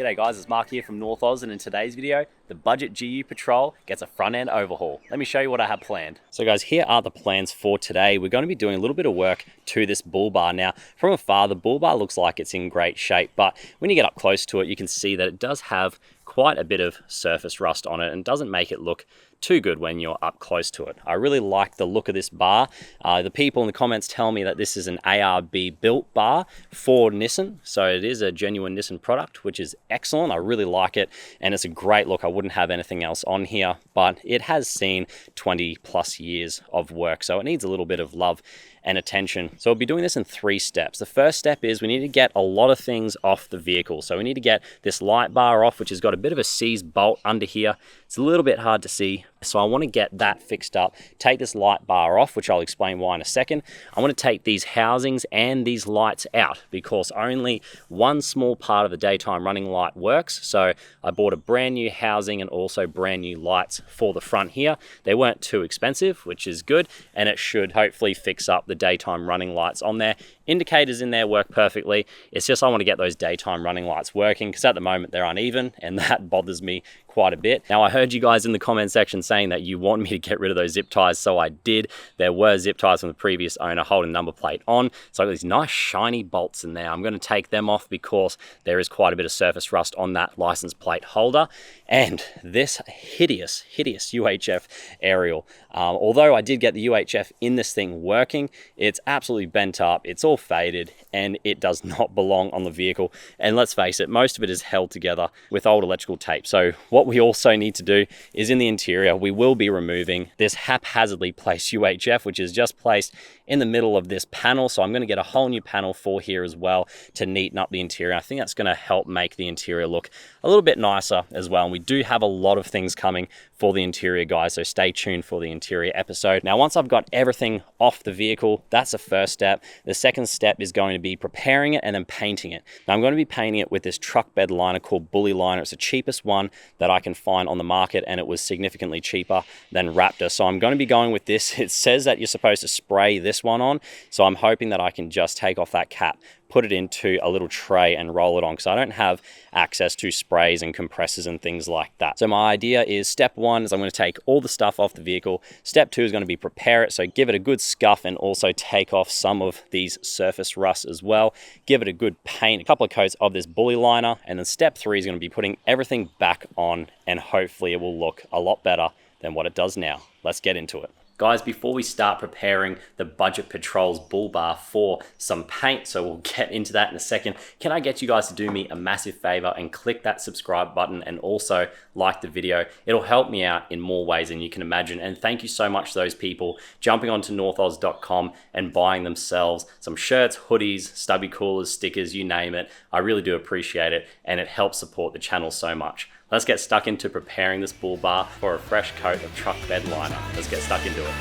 G'day guys, it's Mark here from North Oz, and in today's video, the Budget GU Patrol gets a front end overhaul. Let me show you what I have planned. So guys, here are the plans for today. We're going to be doing a little bit of work to this bull bar. Now, from afar, the bull bar looks like it's in great shape, but when you get up close to it, you can see that it does have quite a bit of surface rust on it and doesn't make it look too good when you're up close to it. I really like the look of this bar. The people in the comments tell me that this is an ARB built bar for Nissan, so it is a genuine Nissan product, which is excellent. I really like it, and it's a great look. I wouldn't have anything else on here, but it has seen 20 plus years of work, so it needs a little bit of love and attention. So we'll be doing this in 3 steps. The first step is we need to get a lot of things off the vehicle. So we need to get this light bar off, which has got a bit of a seized bolt under here. It's a little bit hard to see, so I want to get that fixed up. Take this light bar off, which I'll explain why in a second. I want to take these housings and these lights out because only one small part of the daytime running light works. So I bought a brand new housing and also brand new lights for the front here. They weren't too expensive, which is good, and it should hopefully fix up the daytime running lights on there. Indicators in there work perfectly. It's just I want to get those daytime running lights working because at the moment they're uneven, and that bothers me quite a bit. Now, I heard you guys in the comment section saying that you want me to get rid of those zip ties, so I did. There were zip ties from the previous owner holding number plate on, so I've got these nice shiny bolts in there. I'm going to take them off because there is quite a bit of surface rust on that license plate holder. And this hideous UHF aerial, although I did get the UHF in this thing working, it's absolutely bent up, it's all faded, and it does not belong on the vehicle. And let's face it, most of it is held together with old electrical tape. So what we also need to do is in the interior, we will be removing this haphazardly placed UHF, which is just placed in the middle of this panel. So I'm going to get a whole new panel for here as well to neaten up the interior. I think that's going to help make the interior look a little bit nicer as well. And we do have a lot of things coming for the interior, guys, so stay tuned for the interior episode. Now, once I've got everything off the vehicle, that's the first step. The second step is going to be preparing it and then painting it. Now, I'm going to be painting it with this truck bed liner called Bully Liner. It's the cheapest one that I can find on the market, and it was significantly cheaper than Raptor. So I'm going to be going with this. It says that you're supposed to spray this one on, so I'm hoping that I can just take off that cap, put it into a little tray and roll it on because I don't have access to sprays and compressors and things like that. So my idea is step 1 is I'm going to take all the stuff off the vehicle. Step 2 is going to be prepare it. So give it a good scuff and also take off some of these surface rust as well. Give it a good paint, a couple of coats of this Bully Liner. And then step 3 is going to be putting everything back on, and hopefully it will look a lot better than what it does now. Let's get into it. Guys, before we start preparing the Budget Patrol's bull bar for some paint, so we'll get into that in a second, can I get you guys to do me a massive favor and click that subscribe button and also like the video? It'll help me out in more ways than you can imagine. And thank you so much to those people jumping onto northoz.com and buying themselves some shirts, hoodies, stubby coolers, stickers, you name it. I really do appreciate it, and it helps support the channel so much. Let's get stuck into preparing this bull bar for a fresh coat of truck bed liner. Let's get stuck into it.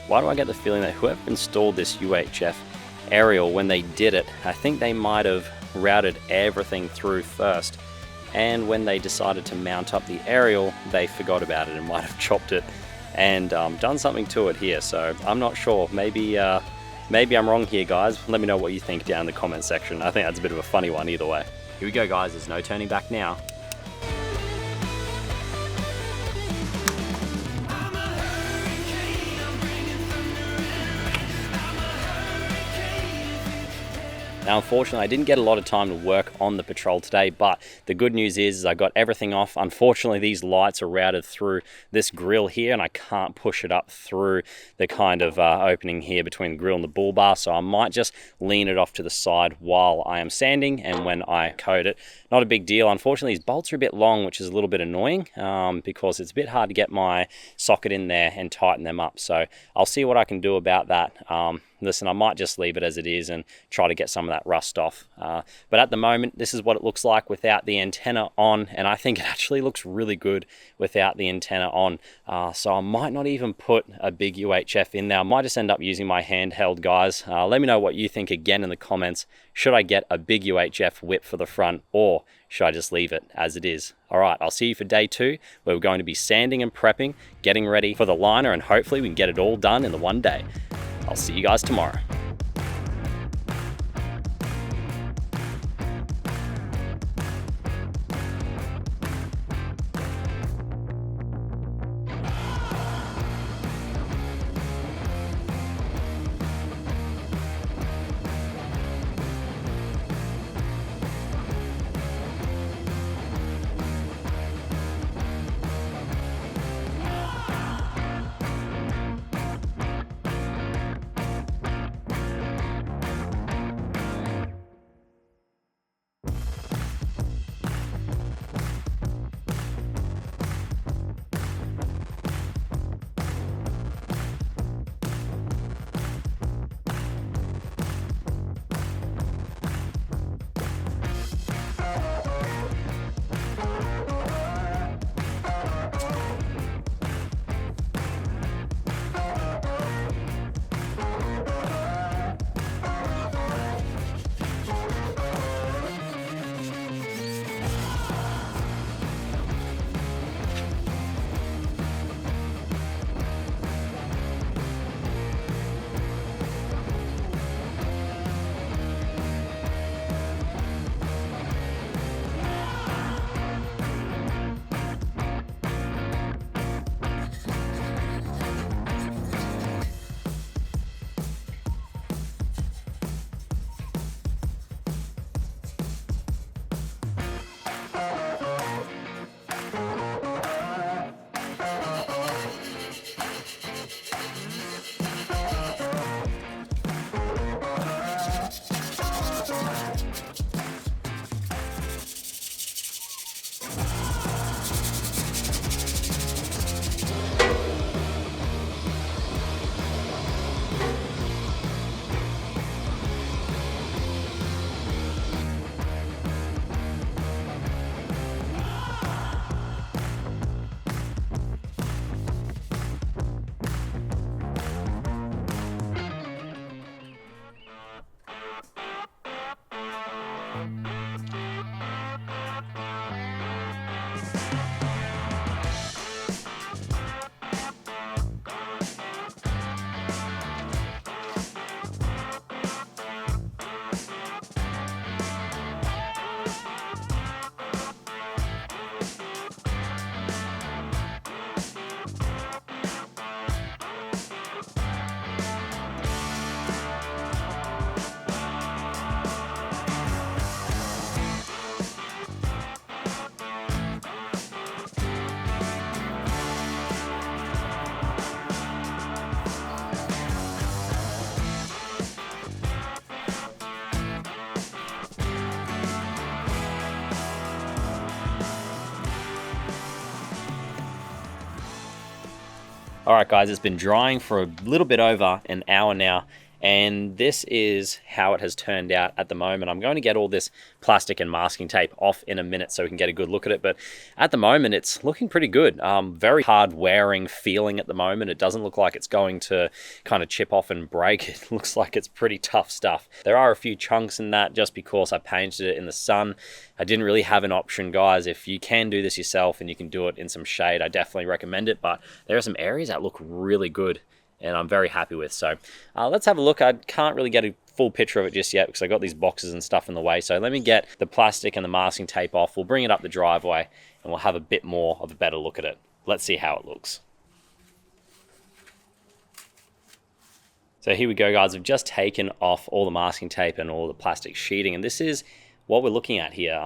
Why do I get the feeling that whoever installed this UHF aerial, when they did it, I think they might have routed everything through first, and when they decided to mount up the aerial, they forgot about it and might have chopped it and done something to it here. So I'm not sure. Maybe I'm wrong here, guys. Let me know what you think down in the comment section. I think that's a bit of a funny one either way. Here we go, guys, there's no turning back now. Now, unfortunately, I didn't get a lot of time to work on the patrol today, but the good news is I got everything off. Unfortunately, these lights are routed through this grill here, and I can't push it up through the kind of opening here between the grill and the bull bar, so I might just lean it off to the side while I am sanding and when I coat it. Not a big deal. Unfortunately, these bolts are a bit long, which is a little bit annoying because it's a bit hard to get my socket in there and tighten them up. So I'll see what I can do about that. Listen, I might just leave it as it is and try to get some of that rust off. But at the moment, this is what it looks like without the antenna on, and I think it actually looks really good without the antenna on. So I might not even put a big UHF in there. I might just end up using my handheld, guys. Let me know what you think again in the comments. Should I get a big UHF whip for the front, or should I just leave it as it is? All right, I'll see you for day 2, where we're going to be sanding and prepping, getting ready for the liner, and hopefully we can get it all done in the one day. I'll see you guys tomorrow. All right, guys, it's been drying for a little bit over an hour now, and this is how it has turned out at the moment. I'm going to get all this plastic and masking tape off in a minute so we can get a good look at it, but at the moment it's looking pretty good. Very hard wearing feeling at the moment. It doesn't look like it's going to kind of chip off and break. It looks like it's pretty tough stuff. There are a few chunks in that just because I painted it in the sun. I didn't really have an option, guys. If you can do this yourself and you can do it in some shade, I definitely recommend it, but there are some areas that look really good. and I'm very happy with. So let's have a look. I can't really get a full picture of it just yet because I got these boxes and stuff in the way. So let me get the plastic and the masking tape off. We'll bring it up the driveway and we'll have a bit more of a better look at it. Let's see how it looks. So here we go, guys. We've just taken off all the masking tape and all the plastic sheeting, and this is what we're looking at here.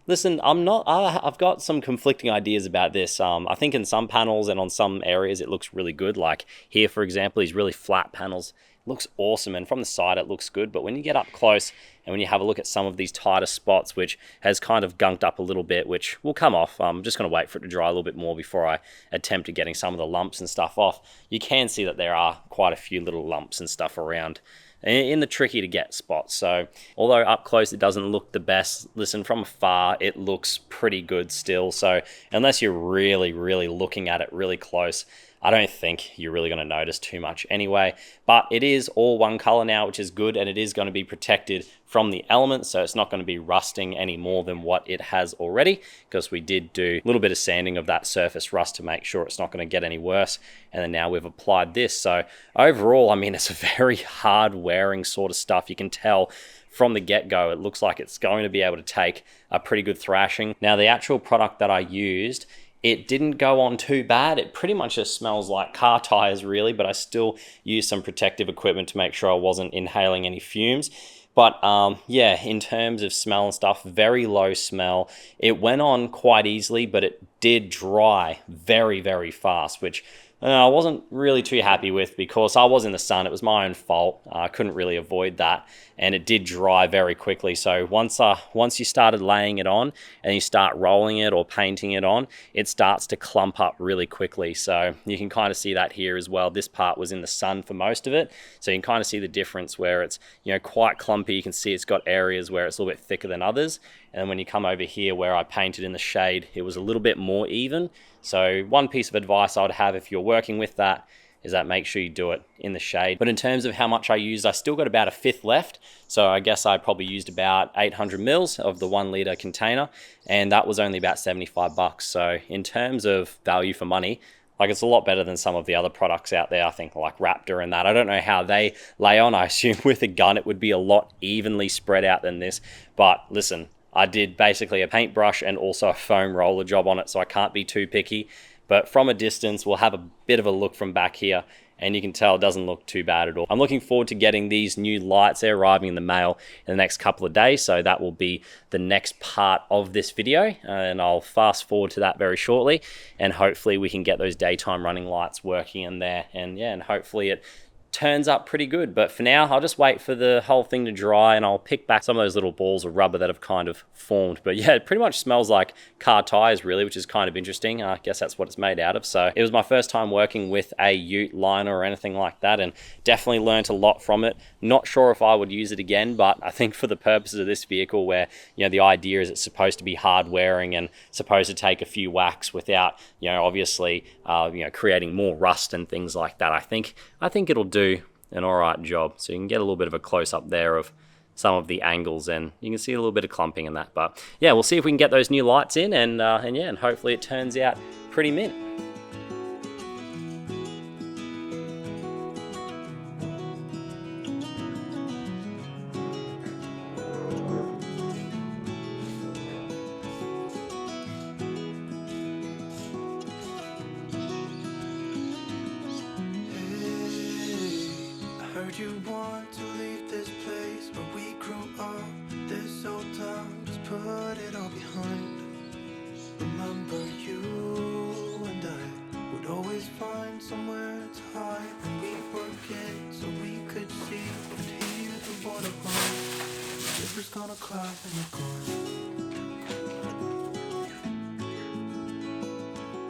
Listen, I've got some conflicting ideas about this. I think in some panels and on some areas it looks really good. Like here, for example, these really flat panels, looks awesome, and from the side it looks good, but when you get up close and when you have a look at some of these tighter spots, which has kind of gunked up a little bit, which will come off, I'm just going to wait for it to dry a little bit more before I attempt at getting some of the lumps and stuff off. You can see that there are quite a few little lumps and stuff around in the tricky to get spots. So although up close it doesn't look the best, listen, from afar it looks pretty good still. So unless you're really looking at it really close, I don't think you're really going to notice too much anyway. But it is all one color now, which is good, and it is going to be protected from the elements, so it's not going to be rusting any more than what it has already, because we did do a little bit of sanding of that surface rust to make sure it's not going to get any worse. And then now we've applied this. So overall, I mean, it's a very hard wearing sort of stuff. You can tell from the get-go, it looks like it's going to be able to take a pretty good thrashing. Now, the actual product that I used, it didn't go on too bad. It pretty much just smells like car tires really, but I still used some protective equipment to make sure I wasn't inhaling any fumes. But yeah, in terms of smell and stuff, very low smell. It went on quite easily, but it did dry very fast, which I wasn't really too happy with because I was in the sun. It was my own fault. I couldn't really avoid that, and it did dry very quickly. So once you started laying it on and you start rolling it or painting it on, it starts to clump up really quickly. So you can kind of see that here as well. This part was in the sun for most of it, so you can kind of see the difference where it's, you know, quite clumpy. You can see it's got areas where it's a little bit thicker than others, and then when you come over here where I painted in the shade, it was a little bit more even. So one piece of advice I would have if you're working with that is that make sure you do it in the shade. But in terms of how much I used, I still got about a fifth left. So I guess I probably used about 800 mils of the 1 litre container, and that was only about 75 bucks. So in terms of value for money, like, it's a lot better than some of the other products out there, I think, like Raptor and that. I don't know how they lay on. I assume with a gun it would be a lot evenly spread out than this. But listen, I did basically a paintbrush and also a foam roller job on it, so I can't be too picky. But from a distance, we'll have a bit of a look from back here, and you can tell it doesn't look too bad at all. I'm looking forward to getting these new lights. They're arriving in the mail in the next couple of days, so that will be the next part of this video, and I'll fast forward to that very shortly, and hopefully we can get those daytime running lights working in there, and yeah, and hopefully it turns up pretty good. But for now, I'll just wait for the whole thing to dry, and I'll pick back some of those little balls of rubber that have kind of formed. But yeah, it pretty much smells like car tires really, which is kind of interesting. I guess that's what it's made out of. So it was my first time working with a ute liner or anything like that, and definitely learned a lot from it. Not sure if I would use it again, but I think for the purposes of this vehicle, where, you know, the idea is it's supposed to be hard wearing and supposed to take a few whacks without, you know, obviously creating more rust and things like that, I think it'll do an all right job. So you can get a little bit of a close up there of some of the angles, and you can see a little bit of clumping in that. But yeah, we'll see if we can get those new lights in, and hopefully it turns out pretty mint. You want to leave this place where we grew up, this old town, just put it all behind. Remember you and I would always find somewhere to hide when we were kids, so we could see and hear the water run. River's gonna cry when you're gone.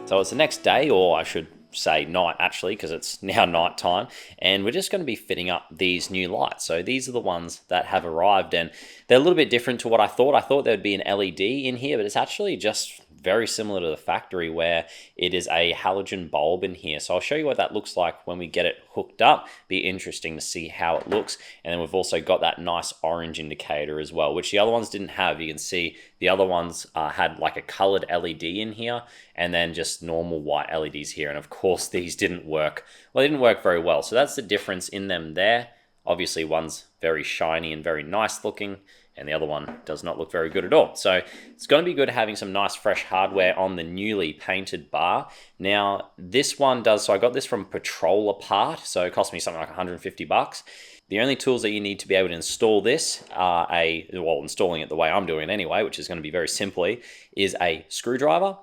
So it's the next day, or I should say night actually, because it's now night time, and we're just going to be fitting up these new lights. So these are the ones that have arrived, and they're a little bit different to what I thought. I thought there'd be an LED in here, but it's actually just very similar to the factory, where it is a halogen bulb in here. So I'll show you what that looks like when we get it hooked up. Be interesting to see how it looks. And then we've also got that nice orange indicator as well, which the other ones didn't have. You can see the other ones had like a colored LED in here, and then just normal white LEDs here. And of course these didn't work. Well, they didn't work very well. So that's the difference in them there. Obviously one's very shiny and very nice looking, and the other one does not look very good at all. So it's going to be good having some nice fresh hardware on the newly painted bar. Now this one does, so I got this from Patrol Apart, so it cost me something like 150 bucks. The only tools that you need to be able to install this are installing it the way I'm doing it anyway, which is going to be very simply, is a screwdriver.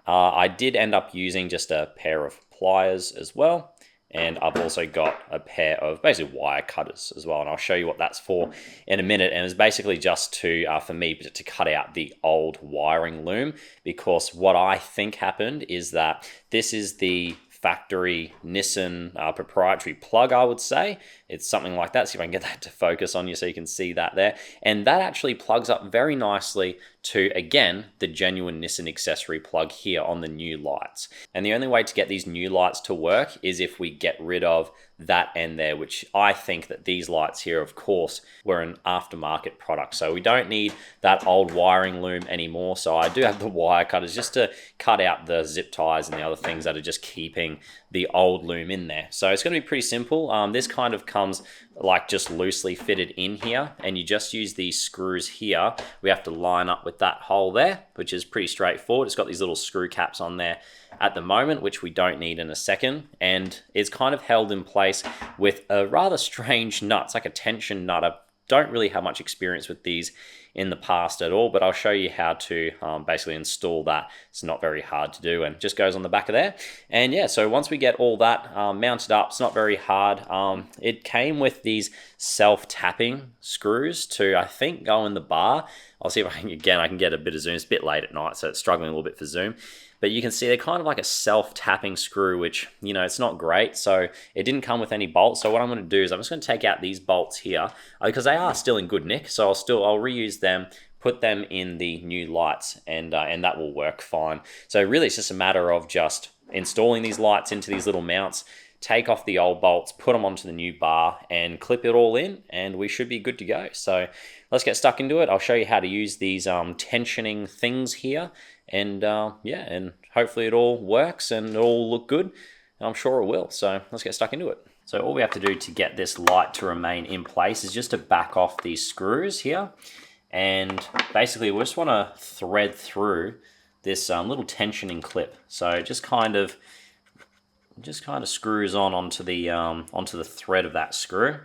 I did end up using just a pair of pliers as well. And I've also got a pair of basically wire cutters as well. And I'll show you what that's for in a minute. And it's basically just to, for me, to cut out the old wiring loom, because what I think happened is that this is the factory Nissan proprietary plug, I would say. It's something like that. See if I can get that to focus on you so you can see that there. And that actually plugs up very nicely to, again, the genuine Nissan accessory plug here on the new lights. And the only way to get these new lights to work is if we get rid of that end there, which I think that these lights here, of course, were an aftermarket product. So we don't need that old wiring loom anymore. So I do have the wire cutters just to cut out the zip ties and the other things that are just keeping the old loom in there. So it's going to be pretty simple. This kind of comes like just loosely fitted in here, and you just use these screws here. We have to line up with that hole there, which is pretty straightforward. It's got these little screw caps on there at the moment, which we don't need in a second, and it's kind of held in place with a rather strange nut. It's like a tension nut. I don't really have much experience with these in the past at all, but I'll show you how to basically install that. It's not very hard to do, and just goes on the back of there. And yeah, so once we get all that mounted up, it's not very hard. It came with these self-tapping screws to, I think, go in the bar. I'll see if I can get a bit of zoom. It's a bit late at night, so it's struggling a little bit for zoom. But you can see they're kind of like a self-tapping screw, which, you know, it's not great. So it didn't come with any bolts. So what I'm going to do is I'm just going to take out these bolts here because they are still in good nick. So I'll reuse them, put them in the new lights, and that will work fine. So really it's just a matter of just installing these lights into these little mounts, take off the old bolts, put them onto the new bar, and clip it all in, and we should be good to go. So let's get stuck into it. I'll show you how to use these tensioning things here, and yeah, and hopefully it all works and it'll all look good. I'm sure it will. So let's get stuck into it. So all we have to do to get this light to remain in place is just to back off these screws here, and basically we just want to thread through this little tensioning clip. So it just kind of screws onto the thread of that screw.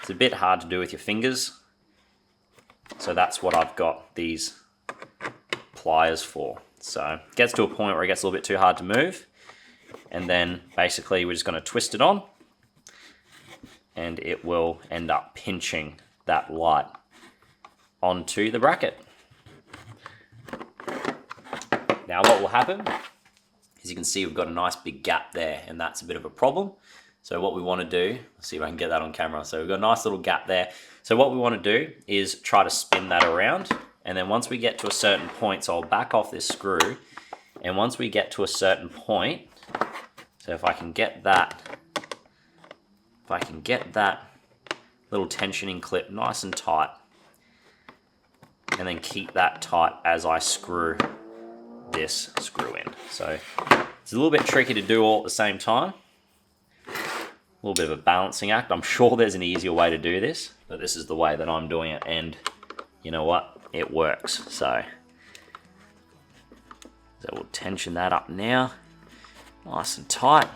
It's a bit hard to do with your fingers, so that's what I've got these pliers for. So it gets to a point where it gets a little bit too hard to move, and then basically we're just going to twist it on, and it will end up pinching that light onto the bracket. Now what will happen, as you can see, we've got a nice big gap there, and that's a bit of a problem. So what we want to do, let's see if I can get that on camera. So we've got a nice little gap there. So what we want to do is try to spin that around, and then once we get to a certain point, so I'll back off this screw, and once we get to a certain point, so if I can get that little tensioning clip nice and tight, and then keep that tight as I screw this screw in. So it's a little bit tricky to do all at the same time. A little bit of a balancing act. I'm sure there's an easier way to do this, but this is the way that I'm doing it, and you know what? It works. So we'll tension that up now, nice and tight.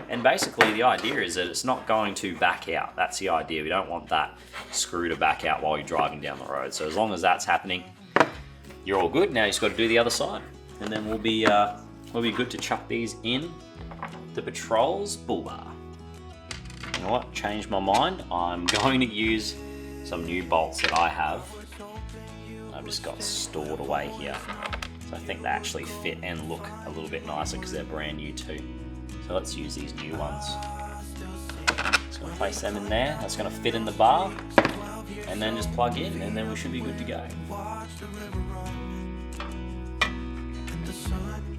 And basically the idea is that it's not going to back out. That's the idea. We don't want that screw to back out while you're driving down the road. So as long as that's happening, you're all good. Now you just got to do the other side, and then we'll be good to chuck these in the Patrol's bull bar. You know what? Changed my mind. I'm going to use some new bolts that I have. I've just got stored away here. So I think they actually fit and look a little bit nicer because they're brand new too. So let's use these new ones. Just going to place them in there. That's going to fit in the bar, and then just plug in, and then we should be good to go.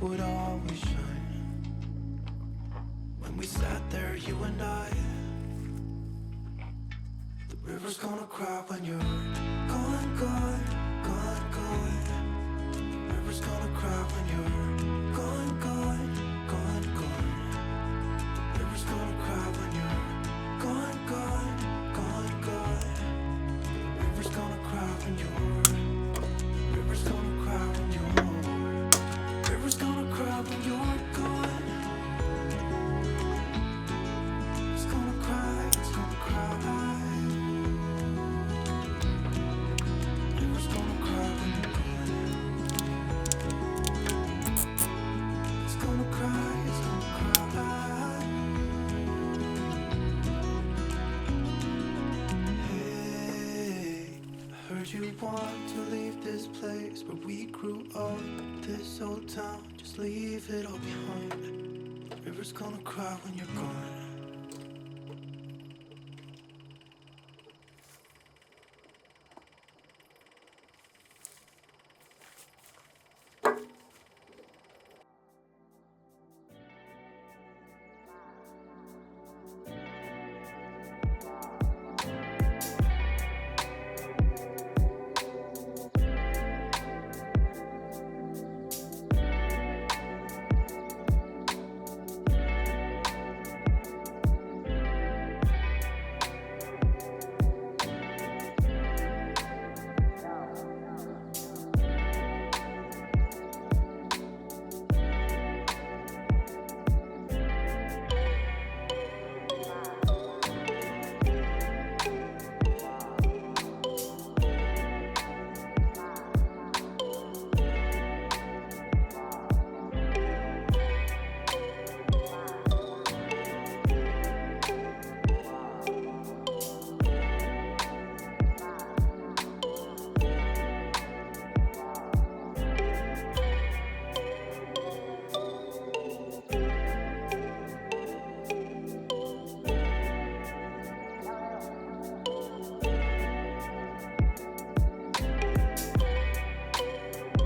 would always shine. When we sat there, you and I. The river's gonna cry when you're gone, gone, gone, gone. The river's gonna cry when you're gone, gone, gone, gone. The river's gonna cry when you're gone, gone, gone, gone. The river's gonna cry when you're. The river's gonna cry when you're. The river's gonna cry when you're gone. It's gonna cry, it's gonna cry. The river's gonna cry when you're gone. It's gonna cry, it's gonna cry. Hey, I heard you want to leave this place where we grew up. This old town, just leave it all behind. The river's gonna cry when you're gone.